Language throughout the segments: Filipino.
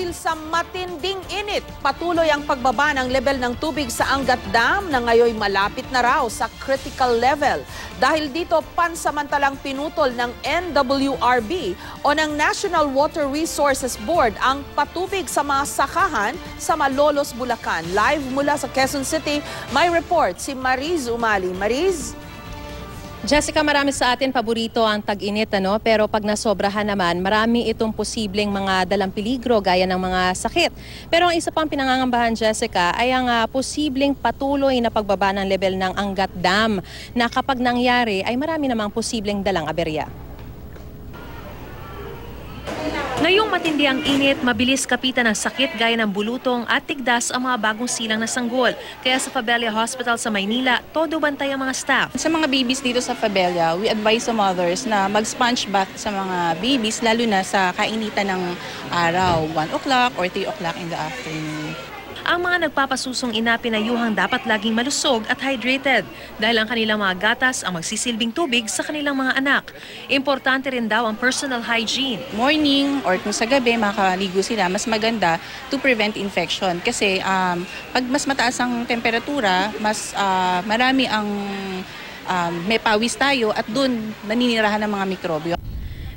Dahil sa matinding init, patuloy ang pagbaba ng level ng tubig sa Angat Dam na ngayon malapit na raw sa critical level. Dahil dito, pansamantalang pinutol ng NWRB o ng National Water Resources Board ang patubig sa mga sakahan sa Malolos, Bulacan. Live mula sa Quezon City, may report si Mariz Umali. Mariz? Jessica, marami sa atin paborito ang tag-init, pero pag nasobrahan naman, marami itong posibleng mga dalang peligro gaya ng mga sakit. Pero ang isa pang pinangangambahan, Jessica, ay ang posibleng patuloy na pagbaba ng level ng Angat Dam na kapag nangyari ay marami namang posibleng dalang aberya. Ngayong matindi ang init, mabilis kapitan ng sakit gaya ng bulutong at tigdas ang mga bagong silang na sanggol. Kaya sa Fabella Hospital sa Maynila, todo bantay ang mga staff. Sa mga babies dito sa Fabella, we advise sa mothers na mag-sponge bath sa mga babies, lalo na sa kainitan ng araw, 1 o'clock or 3 o'clock in the afternoon. Ang mga nagpapasusong ina pinayuhang dapat laging malusog at hydrated dahil ang kanilang mga gatas ang magsisilbing tubig sa kanilang mga anak. Importante rin daw ang personal hygiene. Morning or kung sa gabi makaligo sila, mas maganda to prevent infection. Kasi pag mas mataas ang temperatura, mas marami ang may pawis tayo at doon naninirahan ng mga mikrobyo.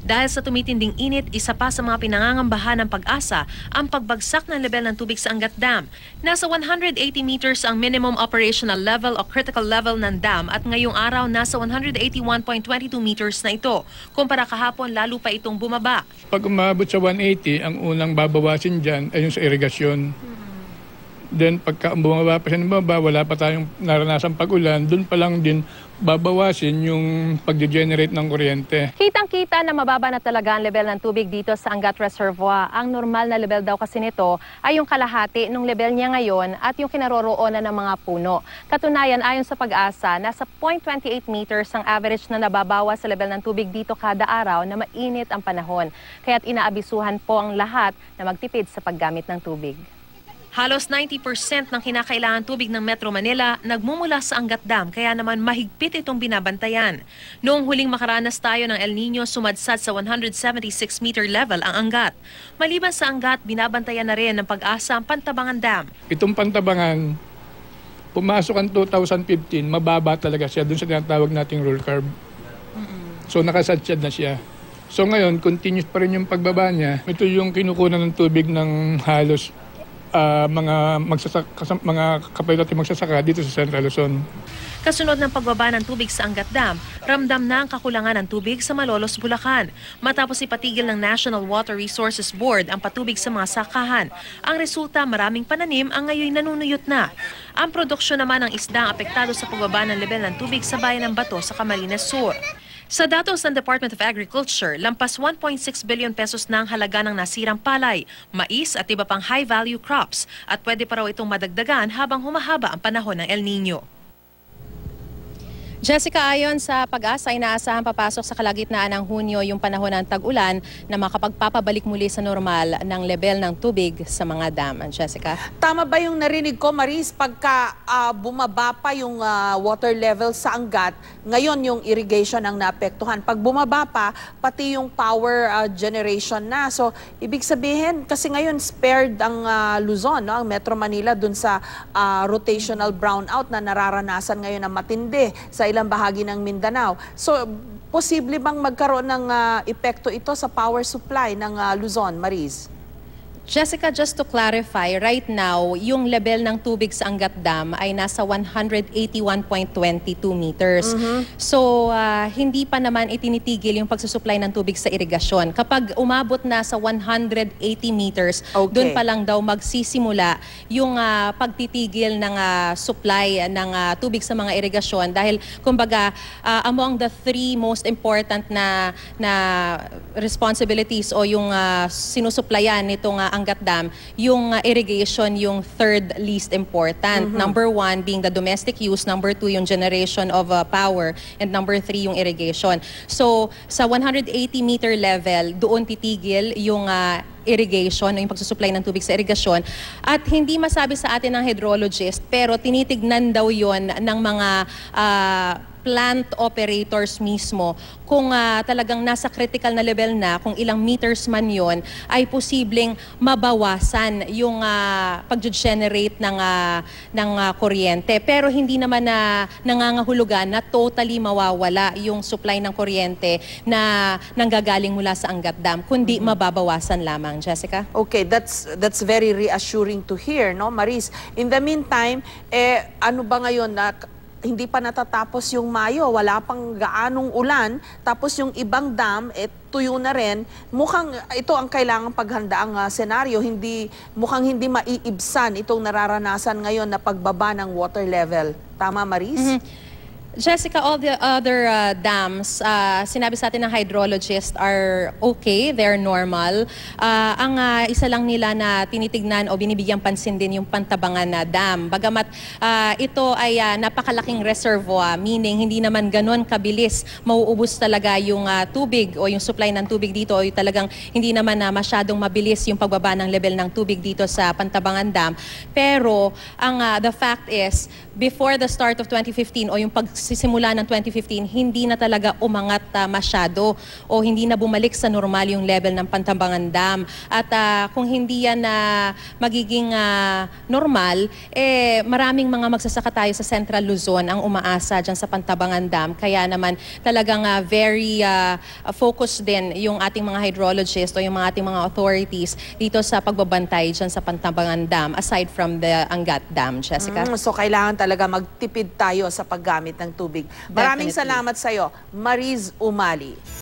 Dahil sa tumitinding init, isa pa sa mga pinangangambahan ng Pag-asa ang pagbagsak ng level ng tubig sa Angat Dam. Nasa 180 meters ang minimum operational level o critical level ng dam at ngayong araw nasa 181.22 meters na ito. Kumpara kahapon, lalo pa itong bumaba. Pag umabot sa 180, ang unang babawasin dyan ay yung sa irigasyon. Then pagka bumaba pa siya ng baba, wala pa tayong naranasang pag-ulan, doon pa lang din babawasin yung pag-generate ng kuryente. Kitang-kita na mababa na talaga ang level ng tubig dito sa Angat Reservoir. Ang normal na level daw kasi nito ay yung kalahati ng level niya ngayon at yung kinaroroonan ng mga puno. Katunayan, ayon sa Pag-asa, nasa 0.28 meters ang average na nababawa sa level ng tubig dito kada araw na mainit ang panahon. Kaya't inaabisuhan po ang lahat na magtipid sa paggamit ng tubig. Halos 90% ng kinakailangan tubig ng Metro Manila nagmumula sa Angat Dam, kaya naman mahigpit itong binabantayan. Noong huling makaranas tayo ng El Nino, sumadsad sa 176-meter level ang Angat. Maliban sa Angat, binabantayan na rin ng Pag-asa ang Pantabangan Dam. Itong Pantabangan, pumasok ang 2015, mababa talaga siya doon sa tinatawag nating roll curve. So nakasadsad na siya. So ngayon, continuous pa rin yung pagbaba niya. Ito yung kinukunan ng tubig ng halos mga kapatid natin magsasaka dito sa Central Luzon. Kasunod ng pagbaba ng tubig sa Angat Dam, ramdam na ang kakulangan ng tubig sa Malolos, Bulacan. Matapos ipatigil ng National Water Resources Board ang patubig sa mga sakahan. Ang resulta, maraming pananim ang ngayon nanunuyot na. Ang produksyon naman ng isda ang apektado sa pagbaba ng level ng tubig sa bayan ng Bato sa Camarines Sur. Sa datos ng Department of Agriculture, lampas 1.6 billion pesos na ang halaga ng nasirang palay, mais at iba pang high-value crops at pwede pa raw itong madagdagan habang humahaba ang panahon ng El Nino. Jessica, ayon sa Pag-asa, inaasahan papasok sa kalagitnaan ng Hunyo yung panahon ng tag-ulan na makapagpapabalik muli sa normal ng level ng tubig sa mga dam. Jessica? Tama ba yung narinig ko, Mariz, pagka bumaba pa yung water level sa Angat, ngayon yung irrigation ang naapektuhan. Pag bumaba pa, pati yung power generation na. So, ibig sabihin, kasi ngayon spared ang Luzon, ang Metro Manila, dun sa rotational brownout na nararanasan ngayon na matindi sa ilang bahagi ng Mindanao. So, posible bang magkaroon ng epekto ito sa power supply ng Luzon, Mariz? Jessica, just to clarify, right now, yung level ng tubig sa Angat Dam ay nasa 181.22 meters. So, hindi pa naman itinitigil yung pagsusupply ng tubig sa irigasyon. Kapag umabot na sa 180 meters, doon pa lang daw magsisimula yung pagtitigil ng supply ng tubig sa mga irigasyon. Dahil, kumbaga, among the three most important na responsibilities o yung sinusuplayan nitong Angat Dam, yung irrigation yung third least important. Number 1 being the domestic use, number 2 yung generation of power, and number 3 yung irrigation. So sa 180 meter level, doon titigil yung irrigation, yung pagsusupply ng tubig sa irigasyon. At hindi masabi sa atin ng hydrologist, pero tinitignan daw yon ng mga plant operators mismo kung talagang nasa critical na level na, kung ilang meters man yon, ay posibleng mabawasan yung pag-generate ng kuryente. Pero hindi naman na nangangahulugan na totally mawawala yung supply ng kuryente na nanggagaling mula sa Angat Dam, kundi mababawasan lamang. Jessica? Okay, that's very reassuring to hear, no, Maris? In the meantime, ano ba ngayon na hindi pa natatapos yung Mayo, wala pang gaanong ulan, tapos yung ibang dam, tuyo na rin. Mukhang ito ang kailangang paghandaang senaryo, mukhang hindi maiibsan itong nararanasan ngayon na pagbaba ng water level. Tama, Maris? Jessica, all the other dams, sinabi sa atin ng hydrologist, are okay, they're normal. Ang isa lang nila na tinitignan o binibigyang pansin din yung Pantabangan na dam. Bagamat ito ay napakalaking reservoir, meaning hindi naman ganon kabilis mauubos talaga yung tubig o yung supply ng tubig dito, o talagang hindi naman masyadong mabilis yung pagbaba ng level ng tubig dito sa Pantabangan Dam. Pero the fact is, before the start of 2015 o yung pagsisimula ng 2015, hindi na talaga umangat masyado o hindi na bumalik sa normal yung level ng Pantabangan Dam. At kung hindi yan magiging normal, maraming mga magsasaka tayo sa Central Luzon ang umaasa dyan sa Pantabangan Dam. Kaya naman talagang very focused din yung ating mga hydrologists o yung mga ating mga authorities dito sa pagbabantay dyan sa Pantabangan Dam aside from the Angat Dam. Jessica? So kailangan talaga magtipid tayo sa paggamit ng tubig. Maraming salamat sa iyo, Maris Umali.